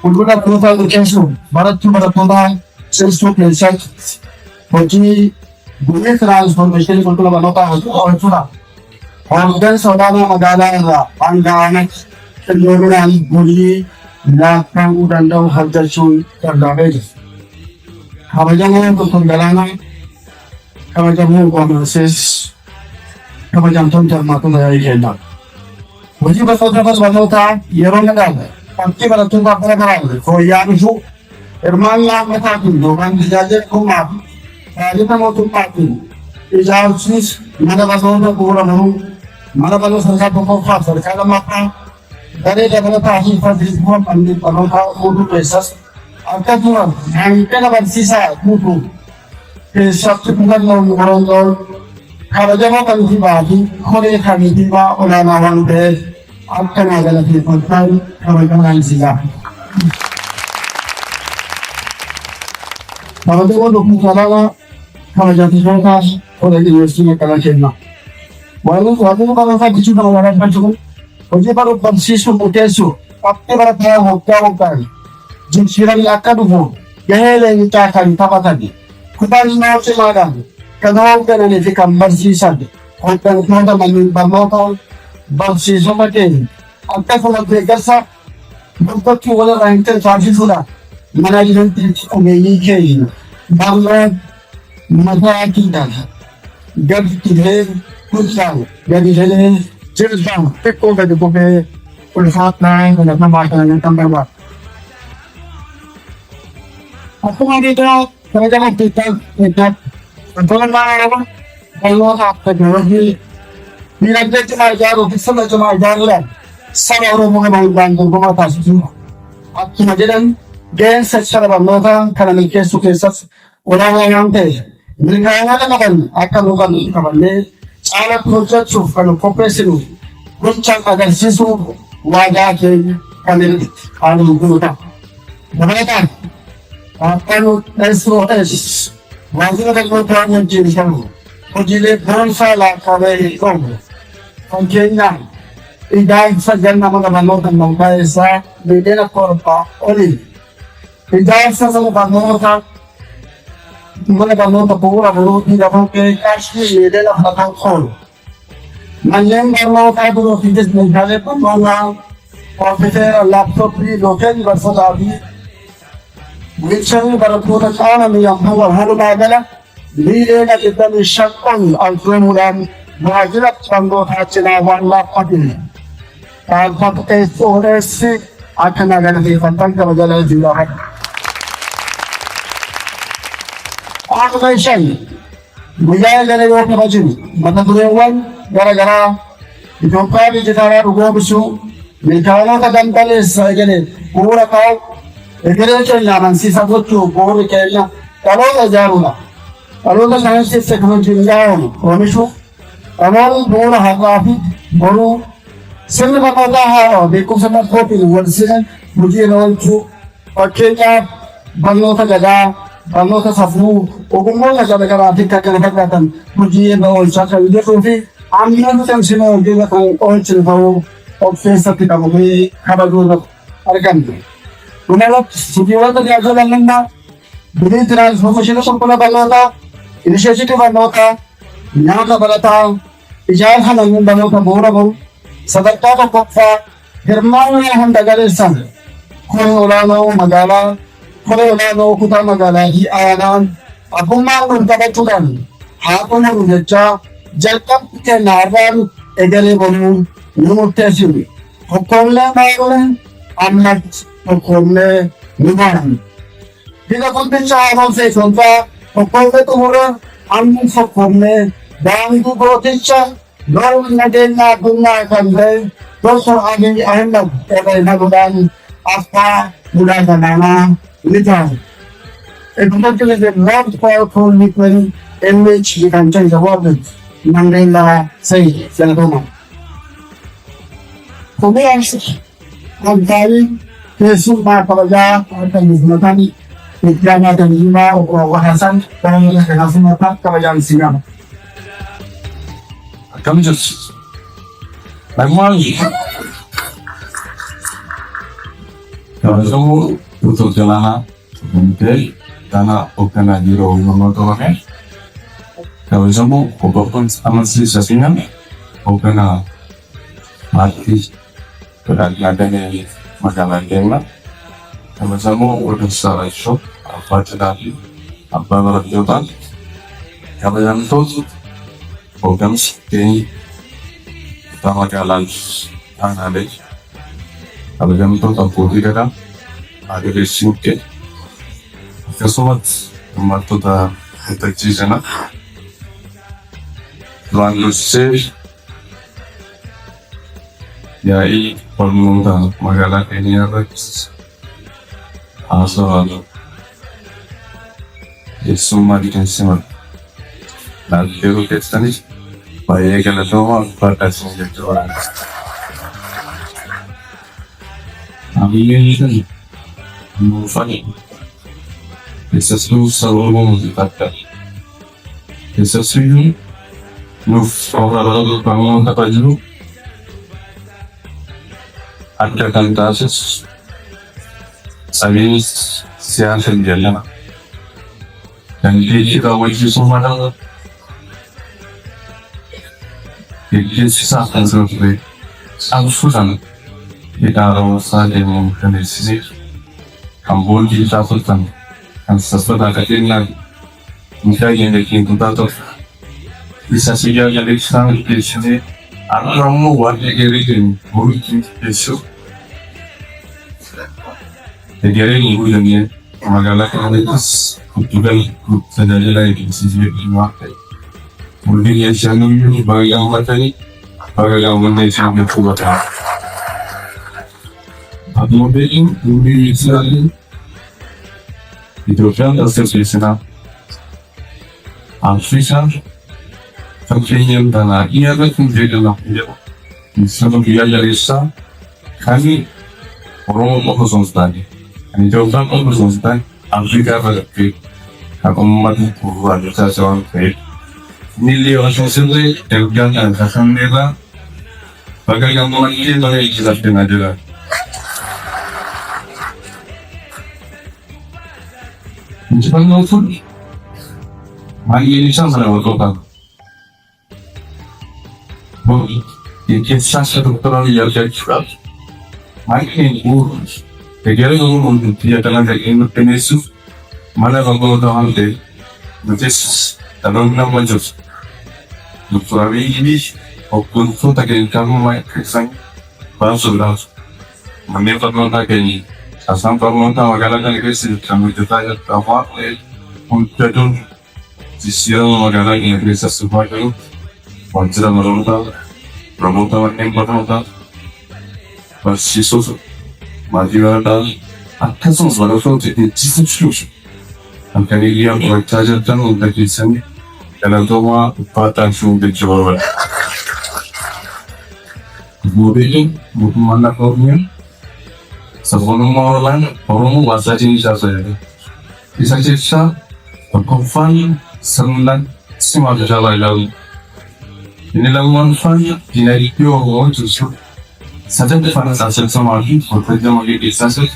Kultura Total Kesu, Bharatu Baratunda, Selsu Plesat, Hoji, Gune Transformation Kultura Banota, or Tura. Organ Sodana Magala, Angana, Yorunan, Guli, Lakang Udandam, Hadjasun, Kardavage. Habajamu Kutungalana, Habajamu Gomasis, Habajam Tonta Matuna Yena. Hoji Banota, Yeronagala. Pasti pada tumpa pada koyaku hermana mataku dokan dijajar kumat kita mau tumpatin ijau sis mana pasal kurang mana pasal serta pokok serta mata dari dapat tahi pada semua pandai pada mutu pesas angkat tuan angkat apa sisa mutu pesas tu bukan orang orang kalau jangan kami tiba kore kami tiba orang orang deh akan ada lagi konten kawan-kawan sila. Kalau dia untuk mengalah, kalau jadi orang orang Indonesia kalau kena. Walau kalau saya bicara orang macam, jadi baru bersisu mutesu, tapi baru tahu hokai. Jin sirang akan dulu, gaya yang kita akan tahu tadi. Kita nak semalam, kenal kan ini fikam bersisan, hokai kita main bermotor. Bangsi somatin, angkat kalau bergersa, bentuk tuan orang itu charge sudah, mana yang terjadi kain, bangla, mata kita, gad kita, kucing, jadi jadi cerita, tekuk ada bukan, perhat naik, ada nama yang tambah buat. Aku ada tu, kerja kita, tuan mana apa, kalau apa jadi. Nilagay cuma jaro, bisa na cuma jaro lang. Sama orang mga bangun rumah tas itu. At kemajiran, gen secara bangunan karena kesu kesas orang yang teh. Mereka kan akan bukan kabarnya. Alat project su kalau kompresiru. Kuncang agar sisu wajah ke kanil anu guna. Mereka akan SOS. Wajib akan berperan yang jauh. Ojile bonsala kabe kong. Kongkenya. Idai sajan nama nama tentang kaisa beda korpa oli. Idai sajan nama ka. Mana nama pura bulu tidak mungkin kasih beda lah tentang kol. Manjeng nama ka bulu tidak menjadi pemana. Komputer laptop di lokal bersalabi. Bicara berpura sana yang awal halu bagala. Lile na kita ni syakon ang tremulan mahajirap sanggo hachina wala patin. Pagpat SOS akan agak di pantang kebajalan jilahat. Aku kaisyan, bujaya dari waktu bajin, mata kurewan gara-gara ditompa di jitara rugo bisu, mikala kadang kali sagene, pura kau, ekere cina sisa kutu, pura kaya, kalau ajarula. Kalau kita sains teknologi jauh, komisu, amal bola hakafi, bola, semua kata hal, beku semua kopi luar sini, mungkin orang tu, pakainya, bangun terjaga, bangun tersapu, okumol aja mereka nanti kakek kakek mungkin orang cakap dia kopi, ambil tu yang semua dia kan orang cerita, office kita mungkin kabar dulu, arkan. Kemudian sejauh itu dia jalan lengkap, beri transformasi itu sempurna banget. Inisiatif banota, nyata balata, ijal halang banota borabo, sadaka ko kokfa, hermano yang handagalisan, kung ulano magala, kung ulano kuta magala hi ayanan, ako mangun kabaturan, hapon ang unetsa, jalkap kenaran, egale bomu, numutesiri, hukumle mayroon, amat hukumle numan. Bila kumpinsa ako sa isonta, pagpapay ito mura, ang sa kome, dahil ko proteksya, lalo na din na gumakanday, doon sa aging ahinag, kaya nagudan, apa mula sa mga ligaw. Ito po kaya the most powerful weapon in which we can change the world, nang rin na say, sa natuma. Kemudian, magdali, kesu mapalaga, at ang matani, Ikrama dan lima wahasan dan hasil mata kawajan singa. Kami just Bagmali. Kamu untuk jalan mungkin karena bukan lagi roh motornya. Kalau kamu bukan sama sisanya, bukan mati berarti adanya makanan yang kalau kamu udah salah shop apa tadi apa berjualan kalau yang itu bukan seperti pertama jalan ada kalau kamu itu tak putih kan ada resiko kesomat membantu dah deteksi sana lanjut ya ini permulaan magalah ini ada asal semua dikasih nanti itu kita nih banyak yang tahu batas menjadi orang ini kan mufani sesuatu selalu mengatakan sesuatu orang bangun apa dulu ada kan kasus Samis siang sendirian dan kita wajib semua dalam kita sisa seperti angsuran kita harus saling mengenai kampung kita sultan kan sesuatu kecilnya misalnya yang kita tahu bisa saja jadi sang di sini orang warga kiriin mungkin besok jadi ibu yang magalah kualitas kultural saja lagi di sini waktu mungkin yang jangan bagi yang materi bagi yang menjadi yang kuat atau mungkin Islam itu kan asal sana Afrika Pentingnya tanah ia akan menjadi lahir. Misalnya dia dari sana, kami orang orang tadi. Kami jauhkan orang tadi. Afrika berarti aku membantu keluarga seorang baik. Nilai orang sendiri tergantung akan mereka. Bagaimana kita boleh jelas dengan jelas. Jangan lupa, hari ini sama orang 이렇게 사실은 그런 이야기를 주라. 마이크인 우 대결을 보면 뒤에다가 이런 때문에서 말하고 더 한데 이제 다른 남만 줬어. 누구라비 이미 없군 소다게 가면 마이크 상 바스라. 만내가 나타게 사상 방문다 와가라는 것을 참 좋다야 따와 혼자도 지시하는 와가라는 것을 수고하고 Wajra Marota, Pramota and Marota, Pasisos, Madhurada, and Peasants were also in Jesus. And Canadian or Tajan that is sent, and Adoma, Patan from the Jova. Moving, Mumana Cormian, Savonoma land, Oromo was at in Jazza. Is a gesture, a confine, Sunland, Simon Jala. Inilang manfaat dinari orang justru saja depan sasaran sama lagi, bekerja lagi di sasaran,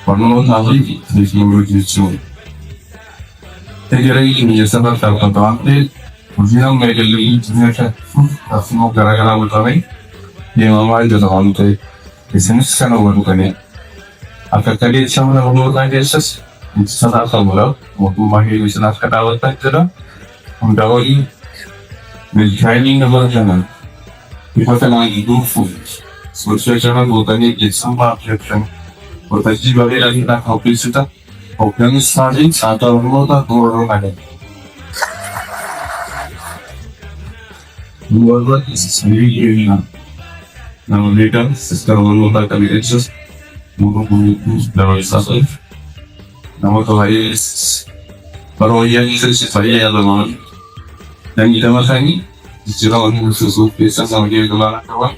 penuh lagi di sini justru. Tegak ini sebab terkadang Ujung mereka lebih jenisnya, semua gara-gara bertarik, dia mamai jadi orang tu, bisnis kan orang tu ni. Akan kali sama orang lain jenis, salah satu orang mahir bisnis kadang orang tu, orang lagi. Training na jangan. Kita lagi dulu, sosial jangan bukannya sama percaya. Berarti bagi kita hobi kita, hobi sahaja atau orang orang ada. Luar sendiri ini, nama mereka sekarang orang kami eksis, mungkin dari sahaja. Nama tuai baru yang eksis saya adalah dan kita masih jika orang musuh bisa sama dia keluar kawan,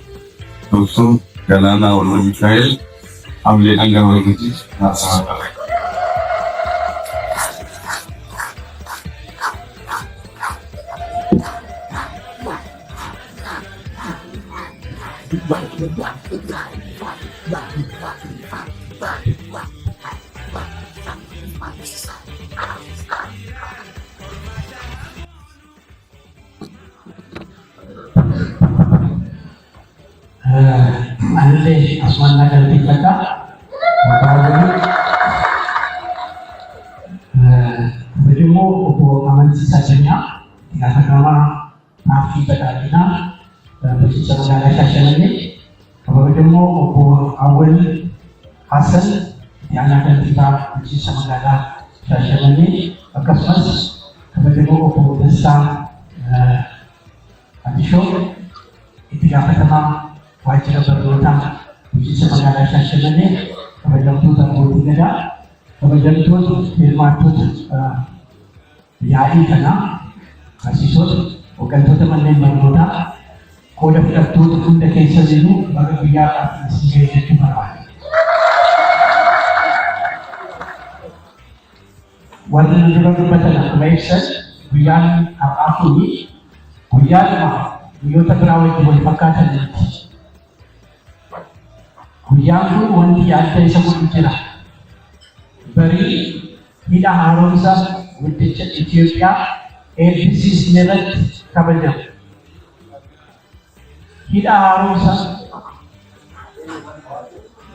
terus kerana orang Israel ambil anggaran itu, mana dari kita bertemu untuk mengamankan sasarannya dengan nama nafi Badalina dan bersisa dengan sasaran ini bertemu untuk awal Hasan yang akan kita bersisa dengan sasaran ini akas bertemu untuk desa Adisho itu yang pertama wajib berdoa bersisa dengan sasaran ini bertemu untuk negara kemudian itu firman itu yai kana kasih bukan itu teman-teman berdoa kode itu untuk kisah ini bagi biar sih itu berapa warna juga berbeda biasa biar aku ini biar yo terlalu itu berpakat biar itu wanti ada sebut cerah beri tidak harus untuk Ethiopia ABC nelat kabel tidak harus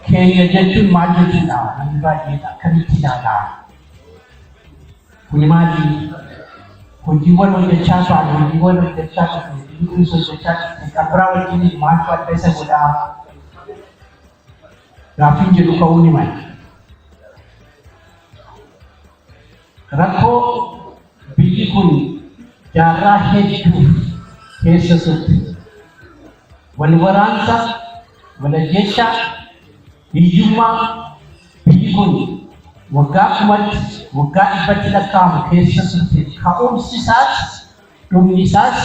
Kenya jatuh maju tidak menjadi akan tidak ada kunimali kunjiwan untuk cakap kunjiwan untuk cakap itu sesuatu kabel ini maju ada sesuatu rafin jadi kau ni mai rakko biyyi kun jaarraa hedduu keessa turte wal waraansa wal jecha hiyyummaa biyyi kun waggaa kumatti waggaa dhibbatti lakkaa'amu keessa turte ka'umsi isaas dhumni isaas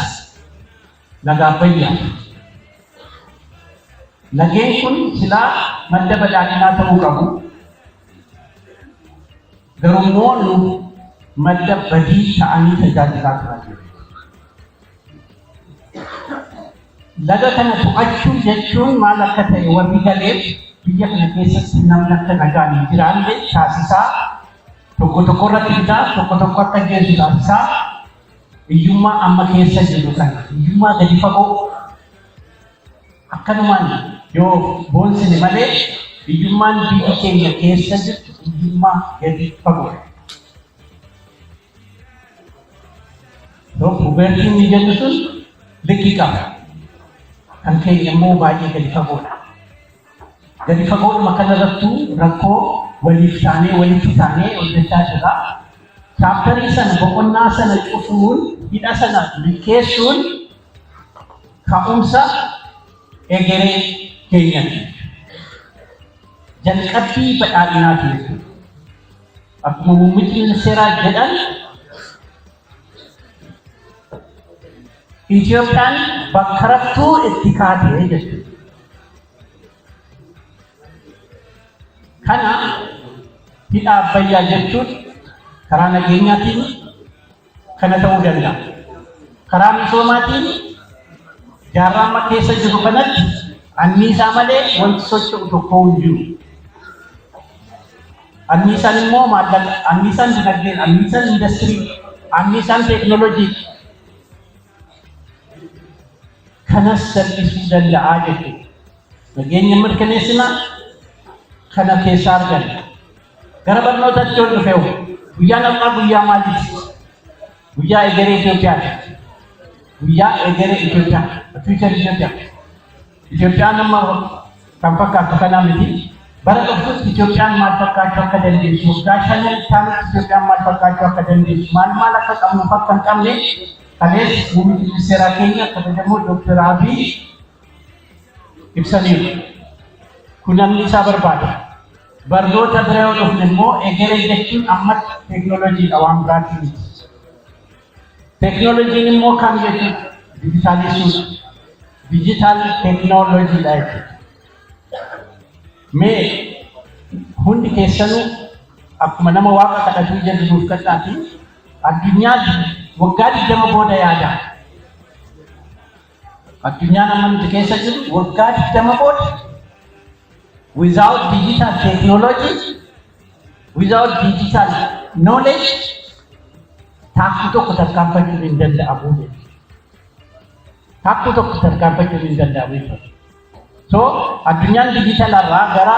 laga Abbayyaa lageen kun silaa madda badhaadhinaa ta'uu qabu garuu madda badii ta'anii tajaajilaa turan. Laga kana to'achuu jechuun maal akka ta'e warri galeef biyya kana keessatti namni akka nagaan hin jiraanne taasisaa tokko tokko irratti bitaa tokko tokko akka geessu taasisaa hiyyummaa amma keessa jiru kana hiyyummaa gadi fagoo akkanumaan yoo boonsine malee hiyyummaan biyyi keenya keessa jirtu hiyyummaa gadi fagoo. Hubertiin ni jennu sun liqii qaba. Kan keenya immoo baay'ee gadi fagoodha. Gadi fagoodhuma kanarrattuu rakkoo waliif taanee hojjechaa jirra. Chaaptarii sana boqonnaa sana cufuun hidha sana liqeessuun ka'umsa egeree keenyati. Jalqabbii badhaadhinaati jechuudha. Akkuma muummichi ministeeraa jedhan Itoophiyaan bakka rattuu itti kaatee jechuudha. Kana hidha Abbayyaa jechuun karaa nageenyaatiin kana ta'uu danda'a. Karaa misoomaatiin jaarraa amma keessa jiru kanatti anniisaa malee wanti socho'u tokko hin jiru. Anniisaan immoo maallaqa, anniisaan dinagdee, anniisaan industirii, anniisaan teekinooloojii kanas salphisuu danda'aa jechuudha. Nageenya mirkaneessina kana keessa arganna. Gara barnootaatti ol dhufeewu guyyaan ammaa guyyaa maaliiti? Guyyaa egeree Itoophiyaati. Guyyaa egeree Itoophiyaa, fiichar Itoophiyaa. Itoophiyaan amma kan fakkaatu kanaa miti. Bara dhufuutti Itoophiyaan maal fakkaachuu akka dandeessu, waggaa shanan taanutti Itoophiyaan maal fakkaachuu akka dandeessu, maal akka qabnu fakka hin qabne kalees muummichi ministeeraa keenya kabajamoo Dr. Abiy ibsaniiru. Kun namni isaa barbaada. Barnoota bira yoo dhufne immoo egeree jechuun amma teekinooloojiidha waan biraati miti. Teekinooloojiin immoo kam jechuudha? Dijitaalisuudha. Dijitaal teekinooloojiidha jechuudha. Mee hundi keessanuu akkuma nama waaqa kadhatuu jedhu nuuf kadhaati addunyaatti waggaa 20 booda yaada. Addunyaan amma nuti keessa jiru waggaa 20 booda without digital technology, without digital knowledge, takku tokko tarkaanfachuu hin danda'amu. Takku tokko tarkaanfachuu hin danda'amu. So addunyaan dijitaalarraa gara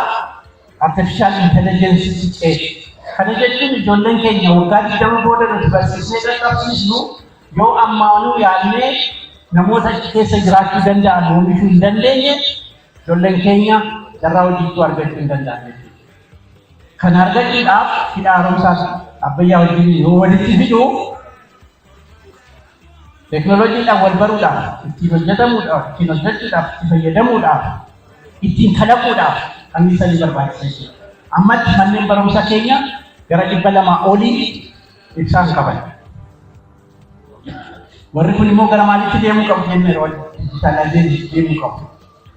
artificial intelligence ce'e. Kana jechuun ijoolleen keenya waggaa 20 booda nuti barsiisnee qaqqabsiisnu yoo ammaanuu yaadnee namoota achi keessa jiraachuu danda'an oomishuu hin dandeenye ijoolleen keenya carraa hojii argachuu hin danda'an. Kan argachuudhaaf hidha haaromsaas abbayyaa wajjin yoo walitti fidu teekinooloojiidhaan wal baruudhaaf, ittiin hojjetamuudhaaf, ittiin hojjechuudhaaf, itti fayyadamuudhaaf, ittiin kalaquudhaaf anniisaa ni barbaachisa. Ammatti manneen barumsa keenya gara 200 olii ibsaan qaban. Warri kun immoo gara maalitti deemuu qabu jennee dijitaalaayizeeshinii deemuu qabu.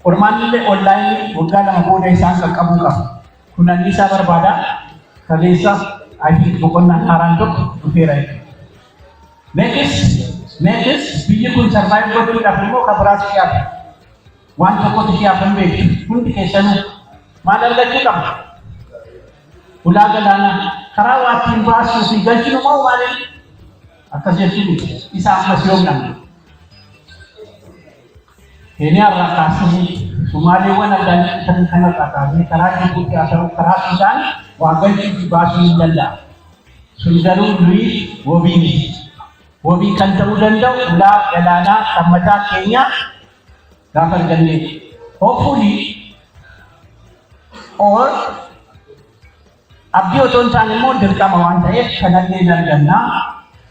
Qormaanillee onlaayinii waggaa 2 booda isaan qaqqabuu qabu. Kun anniisaa barbaada. Kaleessa ayii boqonnaan haaraan tokko dhufeera jechuudha. Neekis biyyi kun sarvaayiv gochuudhaaf immoo kan biraas dhiyaatte. Waan tokkotu dhiyaatte hin beektu. Hundi keessanuu maal argachuu qabna? Ulaa galaanaa karaa waa ittiin baasuu fi galchinu moo maaliin? Akkas jechuun isa ammas yoomnan. Keeniyaarraa kaasanii Sumaaleewwan adda kanarraa kaasanii karaa Jibuutii haa ta'u karaa Sudaan waa galchuu fi baasuu hin danda'a. Sun garuu nuyi wabii miti. Wabii kan ta'uu danda'u ulaa galaanaa kan mataa keenyaa gaafa argannee. Hopefully or abdii otoo hin taane immoo dirqama waan ta'eef kanallee hin argannaa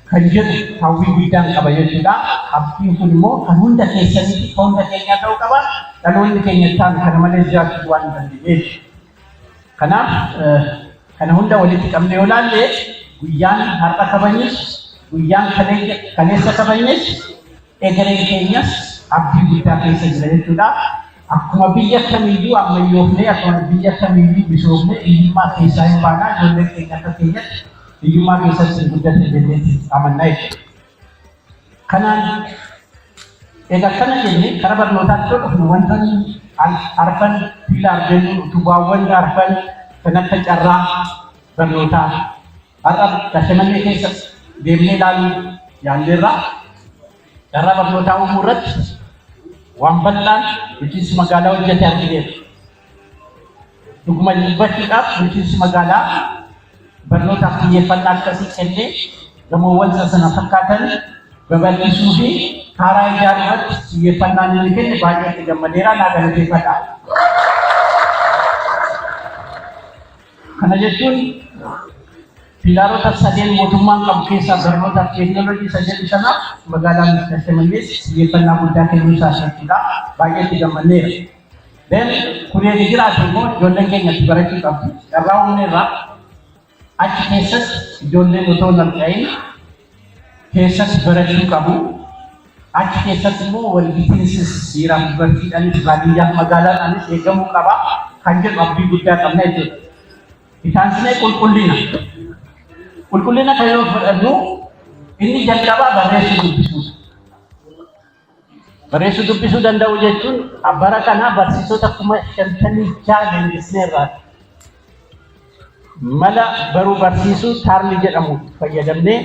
kan jedhu hawwii guddaan qaba jechuudha. Abdiin kun immoo kan hunda keessaniiti kan hunda keenyaa ta'uu qaba. Dhaloonni keenya ta'an kana malee jiraachuu waan hin dandeenyeef. Kanaaf kana hunda walitti qabnee yoo ilaalle guyyaan har'a kabajnes guyyaan kaleessa kabajnes egereen keenyas abdii guddaa keessa jira jechuudha. Akkuma biyya kamiiyyuu ammayyoofnee akkuma biyya kamiiyyuu misoomnee hiyyummaa keessaa hin baanaa ijoolleen keenya akka keenyatti hiyyummaa keessatti guddate jennee amannaa jechuudha. Kanaan egaa kana jennee karaa barnootaatti yoo dhufnu wantoonni arfan piilaar jennuun utubaawwan arfan kan akka carraa barnootaa har'a Shaashamannee keessa deemnee ilaaluu yaalleerraa carraa barnootaa uumuu irratti waan bal'aan bulchiinsi magaalaa hojjete argineera. Dhuguma dubbachuudhaaf bulchiinsi magaalaa barnootaaf xiyyeeffannaa akkasii kennee gamoowwan sana fakkaatan babal'isuu fi karaa ijaaruu irratti xiyyeeffannaa inni kenne baay'ee itti gammadeera naa galateeffadha. Kana jechuun pilaarota sadeen mootummaan qabu keessaa barnoota fi teekinooloojii sadeen sanaaf magaalaan Shaashamannees xiyyeeffannaa guddaa kennuu isaa jechuudha. Baay'ee itti gammadeera. Kureeti jiraatu immoo ijoolleen keenya itti barachuu qabdu. Carraa humneerraa achi keessatti ijoolleen otoo hin harca'in keessatti barachuu qabu. Achi keessatti immoo walbitiinsis dhiiraaf dubartiidhaanis baadiyyaaf magaalaadhaanis eegamuu qaba kan jedhu abdii guddaa qabna jechuudha. Itaansine qulqullina. Qulqullina kan yoo fudhannu inni jalqabaa barreessuu dubbisuudha. Barreessuu dubbisuu danda'u jechuun bara kana barsiisota 56 leenjisneerra. Mala baruu barsiisuu taarni jedhamu fayyadamnee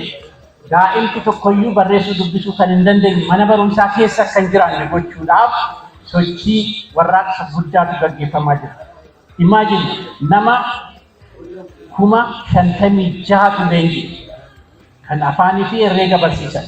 daa'imti tokkoyyuu barreessuu dubbisuu kan hin dandeenye mana barumsaa keessa kan jiraanne gochuudhaaf sochii warraaqsa guddaatu gaggeeffamaa jira. Imaajin nama 56,000 leenjii kan afaanii fi herreega barsiisan.